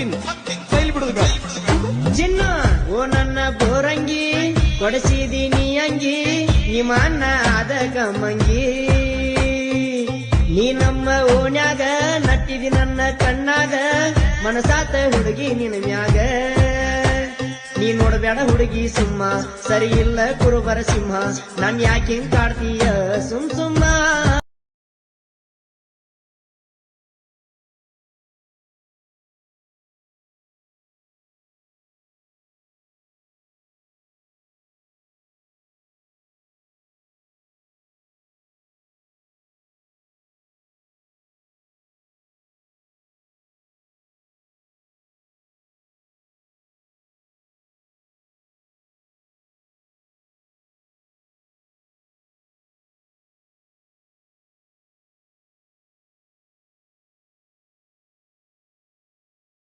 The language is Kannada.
ಹತ್ತಿನ ಕೈಲಿ ಬಿಡುದು ಬೇಡ. ಚಿನ್ನ ಓ ನನ್ನ ಬೋರಂಗಿ ಕೊಡಿಸಿದೀನಿ ಅಂಗಿ ನಿಮ್ಮ ಅಣ್ಣ ಆದ ಕಮ್ಮಂಗಿ ನೀ ನಮ್ಮ ಓಣ್ಯಾಗ ನಟ್ಟಿದಿ ನನ್ನ ಕಣ್ಣಾಗ ಮನಸಾತ ಹುಡುಗಿ ನಿನ್ನ ಮ್ಯಾಗ ನೀ ನೋಡಬೇಡ ಹುಡುಗಿ ಸುಮ್ಮ ಸರಿ ಇಲ್ಲ ಕುರುಬರ ಸಿಂಹ ನನ್ ಯಾಕಿಂಗ್ ಕಾಡ್ತೀಯ ಸುಮ್ಮ